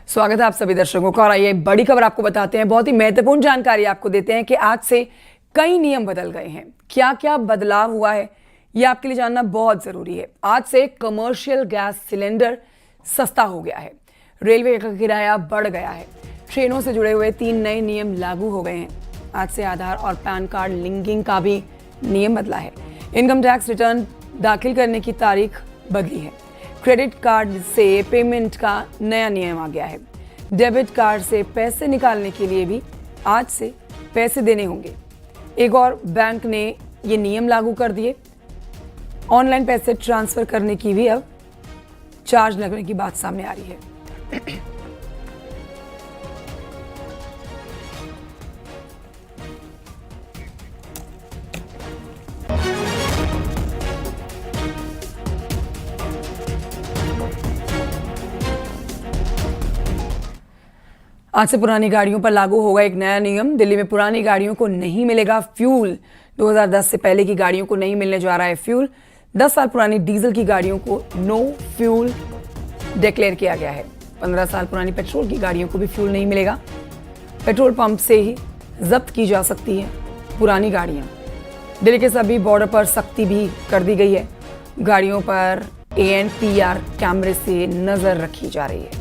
स्वागत है आप सभी दर्शकों का। और आइए बड़ी खबर आपको बताते हैं, बहुत ही महत्वपूर्ण जानकारी आपको देते हैं कि आज से कई नियम बदल गए हैं। क्या क्या बदलाव हुआ है ये आपके लिए जानना बहुत जरूरी है। आज से कमर्शियल गैस सिलेंडर सस्ता हो गया है, रेलवे का किराया बढ़ गया है, ट्रेनों से जुड़े हुए 3 नए नियम लागू हो गए हैं। आज से आधार और पैन कार्ड लिंकिंग का भी नियम बदला है। इनकम टैक्स रिटर्न दाखिल करने की तारीख बदली है। क्रेडिट कार्ड से पेमेंट का नया नियम आ गया है। डेबिट कार्ड से पैसे निकालने के लिए भी आज से पैसे देने होंगे। एक और बैंक ने ये नियम लागू कर दिए। ऑनलाइन पैसे ट्रांसफर करने की भी अब चार्ज लगने की बात सामने आ रही है। आज से पुरानी गाड़ियों पर लागू होगा एक नया नियम। दिल्ली में पुरानी गाड़ियों को नहीं मिलेगा फ्यूल। 2010 से पहले की गाड़ियों को नहीं मिलने जा रहा है फ्यूल। 10 साल पुरानी डीजल की गाड़ियों को नो फ्यूल डिक्लेयर किया गया है। 15 साल पुरानी पेट्रोल की गाड़ियों को भी फ्यूल नहीं मिलेगा। पेट्रोल पंप से ही जब्त की जा सकती है पुरानी गाड़ियां। दिल्ली के सभी बॉर्डर पर सख्ती भी कर दी गई है। गाड़ियों पर ANPR कैमरे से नजर रखी जा रही है।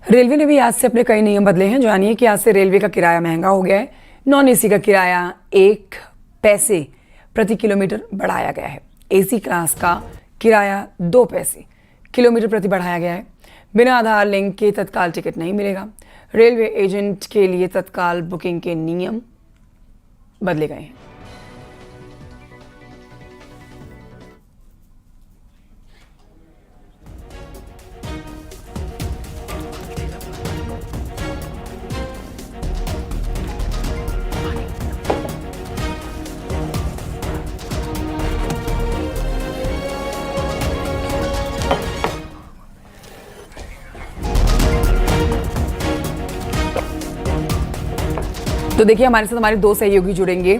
रेलवे ने भी आज से अपने कई नियम बदले हैं। जानिए कि आज से रेलवे का किराया महंगा हो गया है। नॉन AC का किराया 1 पैसे प्रति किलोमीटर बढ़ाया गया है। AC क्लास का किराया 2 पैसे किलोमीटर प्रति बढ़ाया गया है। बिना आधार लिंक के तत्काल टिकट नहीं मिलेगा। रेलवे एजेंट के लिए तत्काल बुकिंग के नियम बदले गए हैं। तो देखिए, हमारे साथ हमारे 2 सहयोगी जुड़ेंगे।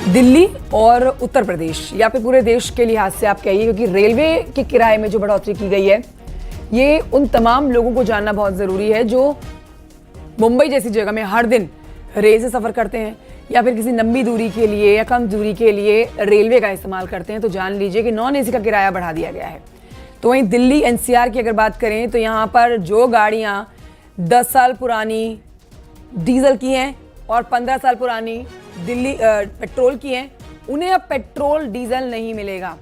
दिल्ली और उत्तर प्रदेश या फिर पूरे देश के लिहाज से आप कहिए, क्योंकि रेलवे के किराए में जो बढ़ोतरी की गई है ये उन तमाम लोगों को जानना बहुत ज़रूरी है जो मुंबई जैसी जगह में हर दिन रेल से सफ़र करते हैं या फिर किसी लंबी दूरी के लिए या कम दूरी के लिए रेलवे का इस्तेमाल करते हैं। तो जान लीजिए कि नॉन AC का किराया बढ़ा दिया गया है। तो वहीं दिल्ली NCR की अगर बात करें तो यहाँ पर जो गाड़ियाँ 10 साल पुरानी डीजल की हैं और 15 साल पुरानी दिल्ली पेट्रोल की हैं, उन्हें अब पेट्रोल डीजल नहीं मिलेगा।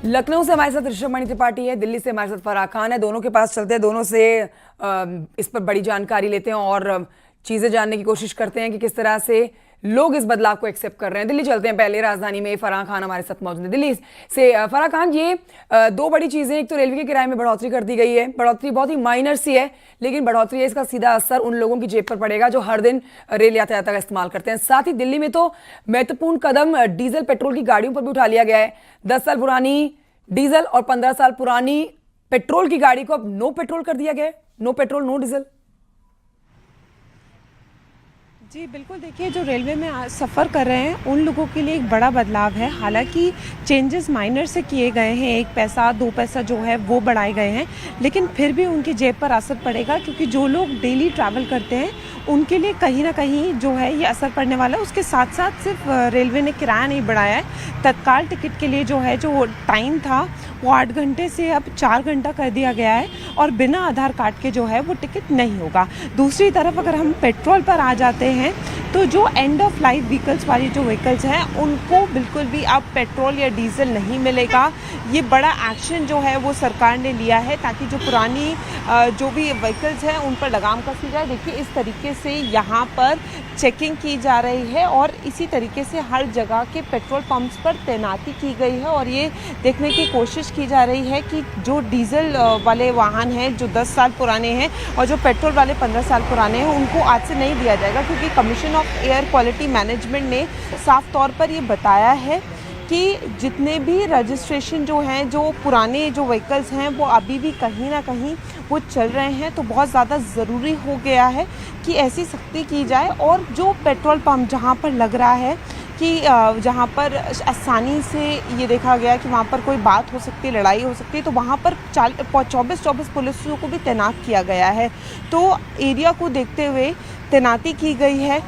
लखनऊ से हमारे साथ ऋषभ मणि त्रिपाठी है, दिल्ली से हमारे साथ फराह खान है। दोनों के पास चलते हैं, दोनों से इस पर बड़ी जानकारी लेते हैं और चीज़ें जानने की कोशिश करते हैं कि किस तरह से लोग इस बदलाव को एक्सेप्ट कर रहे हैं। दिल्ली चलते हैं, पहले राजधानी में फराह खान हमारे साथ मौजूद है। दिल्ली से फराह खान, ये 2 बड़ी चीज़ें, एक तो रेलवे के किराए में बढ़ोतरी कर दी गई है। बढ़ोतरी बहुत ही माइनर सी है, लेकिन बढ़ोतरी है, इसका सीधा असर उन लोगों की जेब पर पड़ेगा जो हर दिन रेल यातायात का इस्तेमाल करते हैं। साथ ही दिल्ली में तो महत्वपूर्ण कदम डीजल पेट्रोल की गाड़ियों पर भी उठा लिया गया है। 10 साल पुरानी डीजल और 15 साल पुरानी पेट्रोल की गाड़ी को अब नो पेट्रोल कर दिया गया है। No petrol no diesel. जी बिल्कुल, देखिए जो रेलवे में सफ़र कर रहे हैं उन लोगों के लिए एक बड़ा बदलाव है। हालांकि चेंजेस माइनर से किए गए हैं, 1 पैसा 2 पैसा जो है वो बढ़ाए गए हैं, लेकिन फिर भी उनकी जेब पर असर पड़ेगा, क्योंकि जो लोग डेली ट्रैवल करते हैं उनके लिए कहीं ना कहीं जो है ये असर पड़ने वाला है। उसके साथ साथ सिर्फ रेलवे ने किराया नहीं बढ़ाया है, तत्काल टिकट के लिए जो है जो टाइम था वो 8 घंटे से अब 4 घंटा कर दिया गया है और बिना आधार कार्ड के जो है वो टिकट नहीं होगा। दूसरी तरफ अगर हम पेट्रोल पर आ जाते हैं तो जो एंड ऑफ लाइफ व्हीकल्स वाली जो व्हीकल्स हैं उनको बिल्कुल भी अब पेट्रोल या डीजल नहीं मिलेगा। ये बड़ा एक्शन जो है वो सरकार ने लिया है ताकि जो पुरानी जो भी व्हीकल्स हैं उन पर लगाम कसी जाए। देखिए इस तरीके से यहाँ पर चेकिंग की जा रही है और इसी तरीके से हर जगह के पेट्रोल पंप्स पर तैनाती की गई है और ये देखने की कोशिश की जा रही है कि जो डीजल वाले वाहन हैं जो 10 साल पुराने हैं और जो पेट्रोल वाले 15 साल पुराने हैं उनको आज से नहीं दिया जाएगा, क्योंकि commission of air quality management ने साफ तौर पर ये बताया है कि जितने भी रजिस्ट्रेशन जो हैं, जो पुराने जो व्हीकल्स हैं, वो अभी भी कहीं ना कहीं वो चल रहे हैं। तो बहुत ज़्यादा ज़रूरी हो गया है कि ऐसी सख्ती की जाए, और जो पेट्रोल पंप जहाँ पर लग रहा है कि जहाँ पर आसानी से ये देखा गया कि वहाँ पर कोई बात हो सकती है, लड़ाई हो सकती है, तो वहाँ पर 24 पुलिसों को भी तैनात किया गया है। तो एरिया को देखते हुए तैनाती की गई है।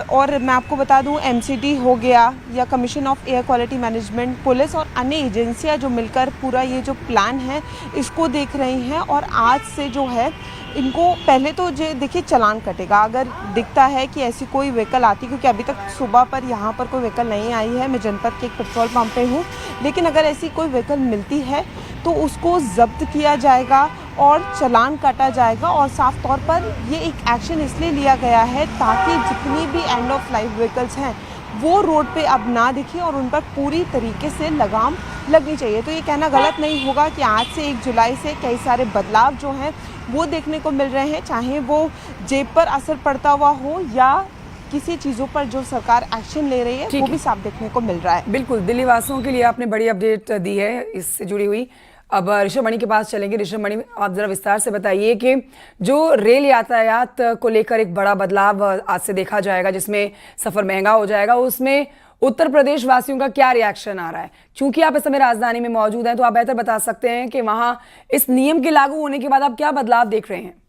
और मैं आपको बता दूं, एमसीडी हो गया या commission of air quality management, police और अन्य एजेंसियां जो मिलकर पूरा ये जो प्लान है इसको देख रही हैं। और आज से जो है इनको पहले तो देखिए चालान कटेगा अगर दिखता है कि ऐसी कोई व्हीकल आती, क्योंकि अभी तक सुबह पर यहाँ पर कोई व्हीकल नहीं आई है। मैं जनपद के एक पेट्रोल पंप पे हूँ, लेकिन अगर ऐसी कोई व्हीकल मिलती है तो उसको जब्त किया जाएगा और चालान काटा जाएगा। और साफ तौर पर ये एक एक्शन इसलिए लिया गया है ताकि जितनी भी एंड ऑफ लाइफ व्हीकल्स हैं वो रोड पे अब ना दिखे और उन पर पूरी तरीके से लगाम लगनी चाहिए। तो ये कहना गलत नहीं होगा कि आज से 1 जुलाई से कई सारे बदलाव जो हैं वो देखने को मिल रहे हैं, चाहे वो जेब पर असर पड़ता हुआ हो या किसी चीज़ों पर जो सरकार एक्शन ले रही है वो भी साफ देखने को मिल रहा है। बिल्कुल, दिल्ली वासियों के लिए आपने बड़ी अपडेट दी है इससे जुड़ी हुई। अब ऋषभ मणि के पास चलेंगे। ऋषभ मणि, आप जरा विस्तार से बताइए कि जो रेल यातायात को लेकर एक बड़ा बदलाव आज से देखा जाएगा, जिसमें सफर महंगा हो जाएगा, उसमें उत्तर प्रदेश वासियों का क्या रिएक्शन आ रहा है? क्योंकि आप इस समय राजधानी में मौजूद हैं, तो आप बेहतर बता सकते हैं कि वहां इस नियम के लागू होने के बाद आप क्या बदलाव देख रहे हैं?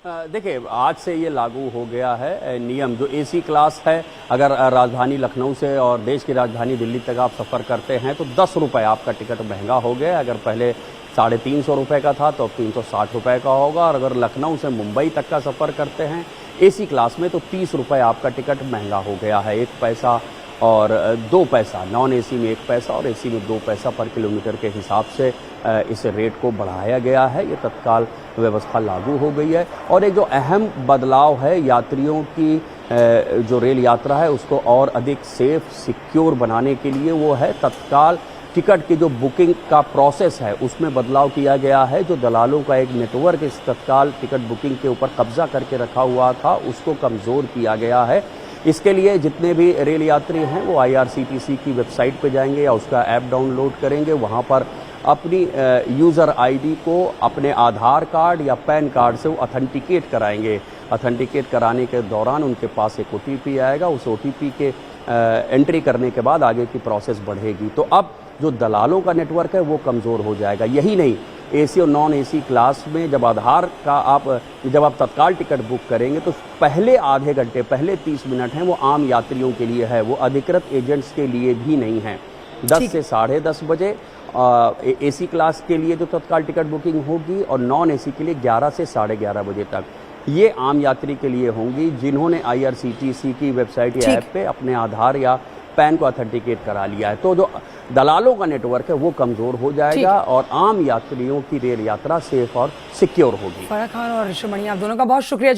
देखिए, आज से ये लागू हो गया है नियम। जो एसी क्लास है, अगर राजधानी लखनऊ से और देश की राजधानी दिल्ली तक आप सफ़र करते हैं तो 10 रुपये आपका टिकट महंगा हो गया। अगर पहले 350 रुपये का था तो अब 360 रुपये का होगा। और अगर लखनऊ से मुंबई तक का सफ़र करते हैं एसी क्लास में तो 30 रुपये आपका टिकट महंगा हो गया है। 1 पैसा और 2 पैसा, नॉन एसी में 1 पैसा और एसी में 2 पैसा पर किलोमीटर के हिसाब से इस रेट को बढ़ाया गया है। ये तत्काल व्यवस्था लागू हो गई है। और एक जो अहम बदलाव है, यात्रियों की जो रेल यात्रा है उसको और अधिक सेफ सिक्योर बनाने के लिए, वो है तत्काल टिकट की जो बुकिंग का प्रोसेस है उसमें बदलाव किया गया है। जो दलालों का एक नेटवर्क इस तत्काल टिकट बुकिंग के ऊपर कब्जा करके रखा हुआ था उसको कमज़ोर किया गया है। इसके लिए जितने भी रेल यात्री हैं वो IRCTC की वेबसाइट पे जाएंगे या उसका ऐप डाउनलोड करेंगे। वहाँ पर अपनी यूज़र ID को अपने आधार कार्ड या पैन कार्ड से वो ऑथेंटिकेट कराएंगे। ऑथेंटिकेट कराने के दौरान उनके पास एक OTP आएगा। उस OTP के एंट्री करने के बाद आगे की प्रोसेस बढ़ेगी। तो अब जो दलालों का नेटवर्क है वो कमज़ोर हो जाएगा। यही नहीं, एसी और नॉन एसी क्लास में जब जब आप तत्काल टिकट बुक करेंगे तो पहले आधे घंटे, पहले 30 मिनट हैं वो आम यात्रियों के लिए है, वो अधिकृत एजेंट्स के लिए भी नहीं है। 10 से 10:30 बजे एसी क्लास के लिए जो तत्काल टिकट बुकिंग होगी और नॉन एसी के लिए 11 से 11:30 बजे तक ये आम यात्री के लिए होंगी जिन्होंने IRCTC की वेबसाइट या ऐप पे अपने आधार या पैन को ऑथेंटिकेट करा लिया है। तो जो दलालों का नेटवर्क है वो कमजोर हो जाएगा और आम यात्रियों की रेल यात्रा सेफ और सिक्योर होगी। फराह खान और ऋषभ मणि, आप दोनों का बहुत शुक्रिया।